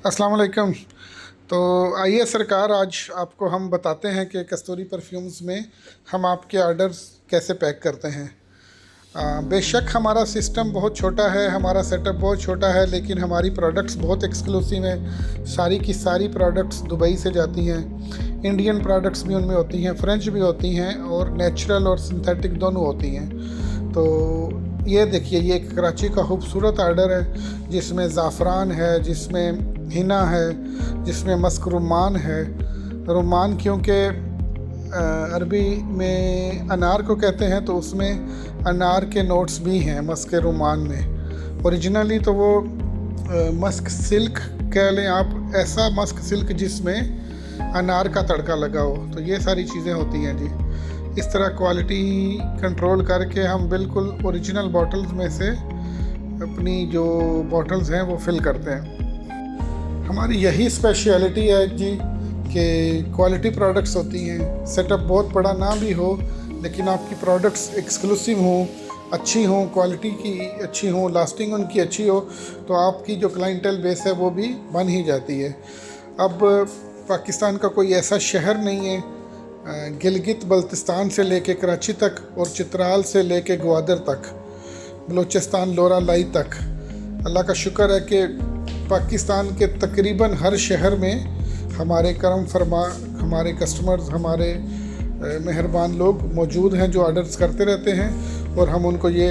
अस्सलाम वालेकुम। तो आइए सरकार, आज आपको हम बताते हैं कि कस्तूरी परफ्यूम्स में हम आपके ऑर्डर्स कैसे पैक करते हैं। बेशक हमारा सिस्टम बहुत छोटा है, हमारा सेटअप बहुत छोटा है, लेकिन हमारी प्रोडक्ट्स बहुत एक्सक्लूसिव हैं। सारी की सारी प्रोडक्ट्स दुबई से जाती हैं। इंडियन प्रोडक्ट्स भी उनमें होती हैं, फ्रेंच भी होती हैं और नेचुरल और सिंथेटिक दोनों होती हैं। तो ये देखिए, ये कराची का खूबसूरत ऑर्डर है जिसमें ज़ाफ़रान है, जिसमें हिना है, जिसमें मस्क रुमान है। रुमान क्योंकि अरबी में अनार को कहते हैं, तो उसमें अनार के नोट्स भी हैं मस्क रुमान में। ओरिजिनली तो वो मस्क सिल्क कह लें आप, ऐसा मस्क सिल्क जिसमें अनार का तड़का लगा हो। तो ये सारी चीज़ें होती हैं जी। इस तरह क्वालिटी कंट्रोल करके हम बिल्कुल ओरिजिनल बॉटल्स में से अपनी जो बॉटल्स हैं वो फिल करते हैं। हमारी यही स्पेशलिटी है जी कि क्वालिटी प्रोडक्ट्स होती हैं। सेटअप बहुत बड़ा ना भी हो, लेकिन आपकी प्रोडक्ट्स एक्सक्लूसिव हों, अच्छी हों, क्वालिटी की अच्छी हों, लास्टिंग उनकी अच्छी हो, तो आपकी जो क्लाइंटल बेस है वो भी बन ही जाती है। अब पाकिस्तान का कोई ऐसा शहर नहीं है, गिलगित बल्तिस्तान से लेके कराची तक और चित्राल से लेके ग्वादर तक, बलूचिस्तान लोरा लाई तक, अल्लाह का शुक्र है कि पाकिस्तान के तकरीबन हर शहर में हमारे करम फरमा, हमारे कस्टमर्स, हमारे मेहरबान लोग मौजूद हैं जो ऑर्डर्स करते रहते हैं और हम उनको ये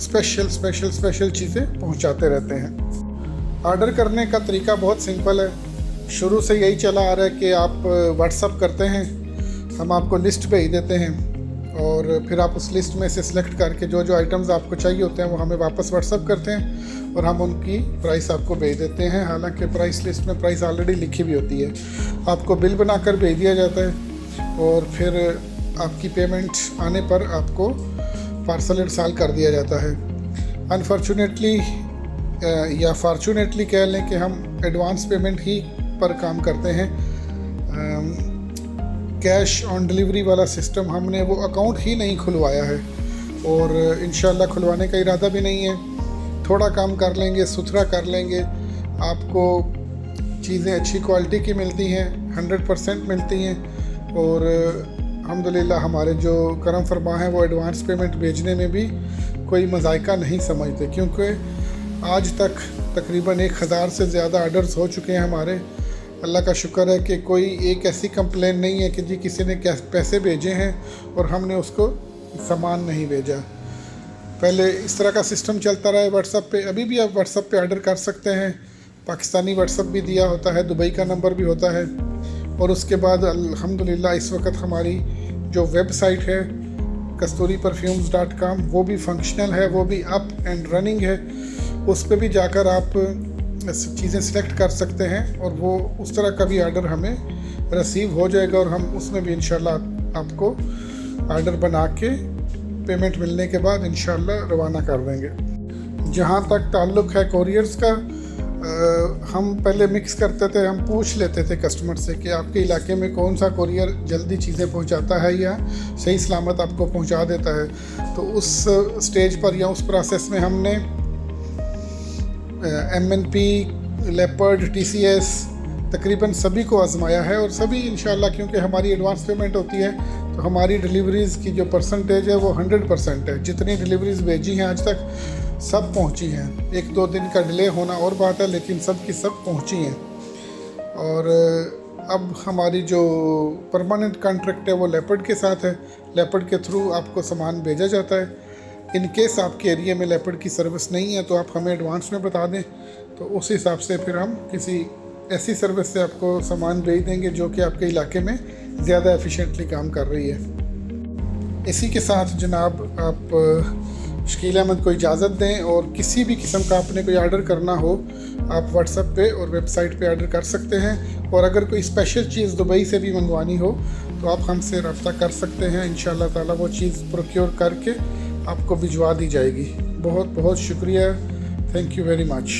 स्पेशल चीज़ें पहुंचाते रहते हैं। ऑर्डर करने का तरीका बहुत सिंपल है। शुरू से यही चला आ रहा है कि आप व्हाट्सअप करते हैं, हम आपको लिस्ट भेज देते हैं और फिर आप उस लिस्ट में से सिलेक्ट करके जो जो आइटम्स आपको चाहिए होते हैं वो हमें वापस व्हाट्सअप करते हैं और हम उनकी प्राइस आपको भेज देते हैं। हालांकि प्राइस लिस्ट में प्राइस ऑलरेडी लिखी भी होती है, आपको बिल बनाकर भेज दिया जाता है और फिर आपकी पेमेंट आने पर आपको पार्सल इंस्टॉल कर दिया जाता है। अनफॉर्चुनेटली या फॉर्चुनेटली कह लें कि हम एडवांस पेमेंट ही पर काम करते हैं। कैश ऑन डिलीवरी वाला सिस्टम हमने वो अकाउंट ही नहीं खुलवाया है और इंशाल्लाह खुलवाने का इरादा भी नहीं है। थोड़ा काम कर लेंगे, सुथरा कर लेंगे, आपको चीज़ें अच्छी क्वालिटी की मिलती हैं, 100% मिलती हैं और अल्हम्दुलिल्लाह हमारे जो करम फरमा हैं वो एडवांस पेमेंट भेजने में भी कोई मज़ायका नहीं समझते, क्योंकि आज तक तकरीबन 1000 से ज़्यादा ऑर्डर्स हो चुके हैं हमारे। अल्लाह का शुक्र है कि कोई एक ऐसी कंप्लेन नहीं है कि जी किसी ने पैसे भेजे हैं और हमने उसको सामान नहीं भेजा। पहले इस तरह का सिस्टम चलता रहा है व्हाट्सएप पे। अभी भी आप व्हाट्सएप पे ऑर्डर कर सकते हैं, पाकिस्तानी व्हाट्सएप भी दिया होता है, दुबई का नंबर भी होता है। और उसके बाद अल्हम्दुलिल्लाह इस वक्त हमारी जो वेबसाइट है kasturiperfumes.com वो भी फंक्शनल है, वो भी अप एंड रनिंग है। उस पर भी जाकर आप चीज़ें सिलेक्ट कर सकते हैं और वो उस तरह का भी ऑर्डर हमें रिसीव हो जाएगा और हम उसमें भी इंशाल्लाह आपको ऑर्डर बना के पेमेंट मिलने के बाद इंशाल्लाह रवाना कर देंगे। जहाँ तक ताल्लुक़ है कोरियर्स का, हम पहले मिक्स करते थे, हम पूछ लेते थे कस्टमर से कि आपके इलाके में कौन सा कोरियर जल्दी चीज़ें पहुँचाता है या सही सलामत आपको पहुँचा देता है। तो उस स्टेज पर या उस प्रोसेस में हमने MNP, लेपर्ड, TCS तकरीबन सभी को आजमाया है और सभी इंशाल्लाह, क्योंकि हमारी एडवांस पेमेंट होती है तो हमारी डिलीवरीज़ की जो परसेंटेज है वो 100% है। जितनी डिलीवरीज़ भेजी हैं आज तक सब पहुंची हैं। 1-2 दिन का डिले होना और बात है, लेकिन सब की सब पहुंची हैं। और अब हमारी जो परमानेंट कॉन्ट्रैक्ट है वो लेपर्ड के साथ है। लेपर्ड के थ्रू आपको सामान भेजा जाता है। इन केस आपके एरिया में लेपर्ड की सर्विस नहीं है तो आप हमें एडवांस में बता दें, तो उस हिसाब से फिर हम किसी ऐसी सर्विस से आपको सामान भेज देंगे जो कि आपके इलाके में ज़्यादा एफिशिएंटली काम कर रही है। इसी के साथ जनाब आप शकील अहमद को इजाज़त दें और किसी भी किस्म का आपने कोई ऑर्डर करना हो आप व्हाट्सएप पे और वेबसाइट पे ऑर्डर कर सकते हैं। और अगर कोई स्पेशल चीज़ दुबई से भी मंगवानी हो तो आप हमसे रब्ता कर सकते हैं। इंशाल्लाह ताला वो चीज़ प्रोक्योर करके आपको भिजवा दी जाएगी। बहुत बहुत शुक्रिया, थैंक यू वेरी मच।